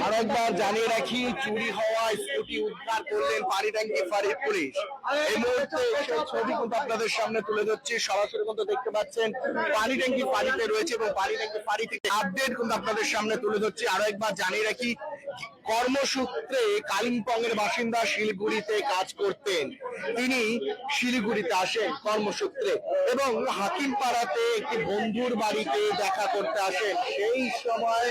আরেকবার জানিয়ে রাখি, চুরি হওয়া স্কুটি উদ্ধার করলেন পানিট্যাঙ্কি ফাঁড়ির পুলিশ। এই মুহূর্তে সেই ছবি কিন্তু আপনাদের সামনে তুলে ধরছি, সরাসরি কিন্তু দেখতে পাচ্ছেন পানিট্যাঙ্কি ফাঁড়িতে রয়েছে এবং পানিট্যাঙ্কি ফাঁড়ি থেকে আপডেট কিন্তু আপনাদের সামনে তুলে ধরছি। আরো একবার জানিয়ে রাখি, কর্মসূত্রে কালিম্পং এর বাসিন্দা, শিলিগুড়িতে কাজ করতেন। তিনি শিলিগুড়িতে আসেন কর্মসূত্রে এবং হাকিমপাড়াতে একটি বন্ধুর বাড়িতে দেখা করতে আসেন। সেই সময়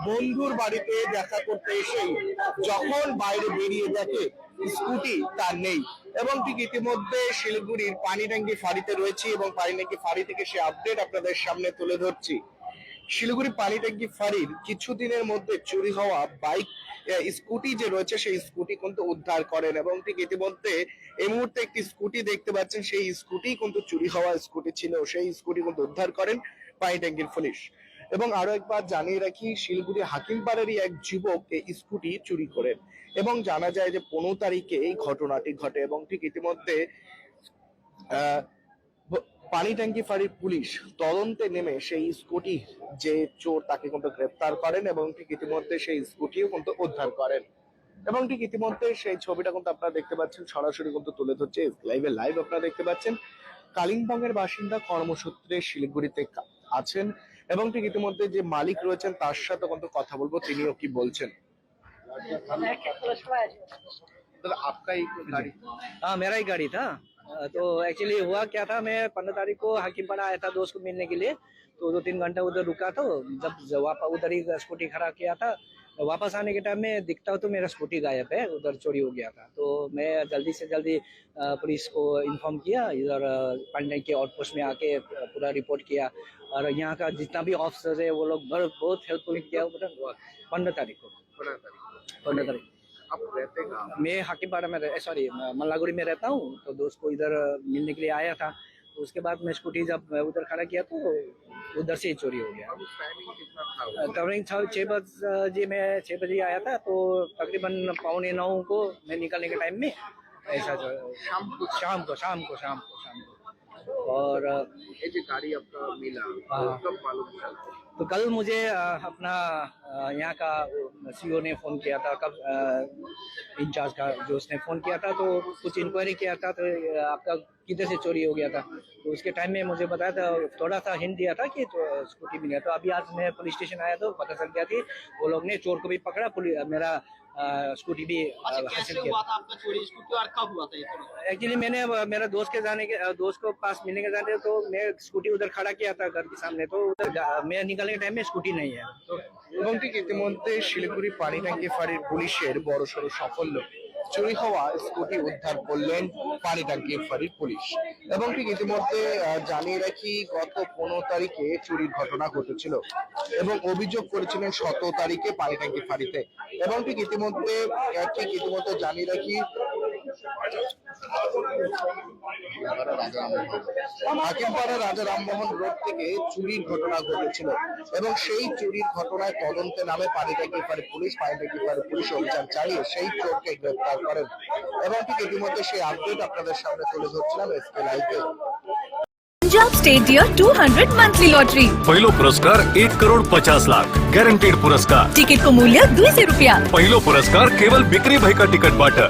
বন্ধুর বাড়িতে দেখা করতে এসেই যখন বাইরে বেরিয়ে দেখে স্কুটি তার নেই এবং ঠিক ইতিমধ্যে শিলিগুড়ির পানিট্যাঙ্কি ফাঁড়িতে রয়েছে এবং পানিট্যাঙ্কি ফাঁড়ি থেকে সে আপডেট আপনাদের সামনে তুলে ধরছি। শিলিগুড়ি পানিট্যাঙ্কি ফাঁড়ির কিছুদিনের মধ্যে চুরি হওয়া বাইক স্কুটি যে রয়েছে সেই স্কুটি কিন্তু উদ্ধার করেন এবং ঠিক ইতিমধ্যে এই মুহূর্তে একটি স্কুটি দেখতে পাচ্ছেন, সেই স্কুটি কিন্তু চুরি হওয়া স্কুটি ছিল, সেই স্কুটি কিন্তু উদ্ধার করেন পানিট্যাঙ্কির পুলিশ। এবং আরো একবার জানিয়ে রাখি, শিলিগুড়ি হাকিমপাড়ারই এক যুবক এই স্কুটি চুরি করেন এবং জানা যায় যে 15 তারিখে এই ঘটনাটি ঘটে এবং ঠিক ইতিমধ্যে পানিট্যাঙ্কি ফাঁড়ির পুলিশ তদন্তে নেমে সেই স্কুটি যে চোর তাকে কিন্তু গ্রেফতার করেন এবং ঠিক ইতিমধ্যে সেই স্কুটিও কিন্তু উদ্ধার করেন এবং ঠিক ইতিমধ্যে সেই ছবিটা কিন্তু আপনারা দেখতে পাচ্ছেন, সরাসরি কিন্তু তুলে ধরছে লাইভ আপনারা দেখতে পাচ্ছেন। কালিম্পং এর বাসিন্দা, কর্মসূত্রে শিলিগুড়িতে আছেন এবং ঠিক ইতিমধ্যে যে মালিক রয়েছেন তার সাথে কিন্তু কথা বলবো, তিনিও কি বলছেন। आपका ही गाड़ी? हाँ, मेरा ही गाड़ी था। तो एक्चुअली हुआ क्या था, मैं 15 तारीख को हाकिमपाड़ा आया था दोस्त को मिलने के लिए, तो 2-3 घंटा उधर रुका। तो जब वापस उधर ही स्कूटी खड़ा किया था, वापस आने के टाइम में दिखता हूँ तो मेरा स्कूटी गायब है, उधर चोरी हो गया था। तो मैं जल्दी से जल्दी पुलिस को इन्फॉर्म किया, इधर पांडे के आउटपोस्ट में आके पूरा रिपोर्ट किया और यहाँ का जितना भी ऑफिसर है वो लोग बहुत हेल्पफुल किया। 15 तारीख को 15 तारीख आप रहते कहाँ? मैं हाकिमपाड़ा में सॉरी मल्लागुड़ी में रहता हूँ। तो दोस्त को इधर मिलने के लिए आया था, तो उसके बाद मैं स्कूटी जब उधर खड़ा किया तो उधर से ही चोरी हो गया। टाइमिंग कितना था? टाइमिंग 6 बजे, मैं 6 बजे आया था, तो तकरीबन 8:45 को मैं निकलने के टाइम में ऐसा शाम को और ये जो गाड़ी आपका मिला कब मालूम चला? तो कल मुझे अपना यहाँ का सीईओ ने फोन किया था, कब इंचार्ज का जो उसने फोन किया था, तो कुछ इंक्वायरी किया था तो आपका किधर से चोरी हो गया था। तो उसके टाइम में मुझे बताया था, थोड़ा सा हिंट दिया था कि तो स्कूटी मिला। तो अभी आज मैं पुलिस स्टेशन आया तो पता चल गया थी, वो लोग ने चोर को भी पकड़ा, मेरा स्कूटी भी हासिल किया। हुआ था आपका चोरी स्कूटी और कब हुआ था ये? एक्चुअली मैंने मेरा दोस्त को पास मिलने के जाने तो मैं स्कूटी उधर खड़ा किया था घर के सामने, तो उधर मैं निकलने के टाइम में स्कूटी नहीं है। तो এবং ঠিক ইতিমধ্যে শিলিগুড়ি পানিট্যাঙ্কি ফাঁড়ির পুলিশের বড়সড় সাফল্য, চুরি হওয়া স্কুটি উদ্ধার করলেন পানিট্যাঙ্কি ফাঁড়ির পুলিশ এবং ঠিক ইতিমধ্যে জানিয়ে রাখি, গত 15 তারিখে চুরির ঘটনা ঘটেছিল এবং অভিযোগ করেছিলেন 17 তারিখে পানিট্যাঙ্কি ফাঁড়িতে এবং ঠিক ইতিমধ্যে জানিয়ে রাখি, হাকিমপাড়া রাজা রামমোহন রোড থেকে চুরির ঘটনা ঘটেছিল এবং সেই চুরির ঘটনায় তদন্তে নামে পানিট্যাঙ্কি ফাঁড়ি পুলিশ অভিযান চালিয়ে সেই চোরকে গ্রেফতার করেন এবং ঠিক ইতিমধ্যে সেই আপডেট আপনাদের সামনে তুলে ধরছিলাম এসকে লাইভে। Punjab state dear 200 monthly lottery, पहिलो पुरस्कार 1,50,00,000 गॅरंटेड पुरस्कार। टिकट को मूल्य 200 रुपया। पहिलो पुरस्कार केवल बिक्री भाई का टिकट बाटर।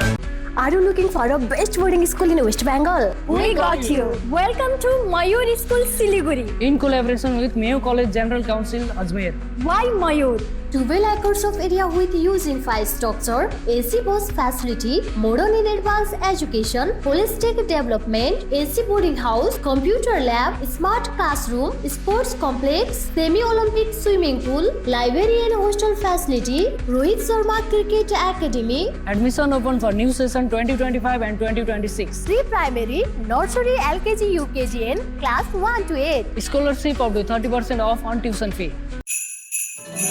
Are you looking for a best boarding school in West Bengal? We got you. Welcome to Mayur School, Siliguri. In collaboration with Mayo College General Council, Ajmer. Why Mayur? 12 acres of area with unified structure, AC bus facility, modern and advanced education, holistic development, AC boarding house, computer lab, smart classroom, sports complex, semi-Olympic swimming pool, library and hostel facility, Rohit Sharma Cricket Academy. Admission open for new session 2025 and 2026. Pre-primary, nursery, LKG, UKG and class 1 to 8. Scholarship up to 30% off on tuition fee.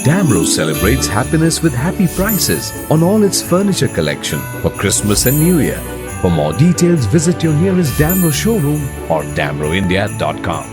Damro celebrates happiness with happy prices on all its furniture collection for Christmas and New Year. For more details, visit your nearest Damro showroom or damroindia.com.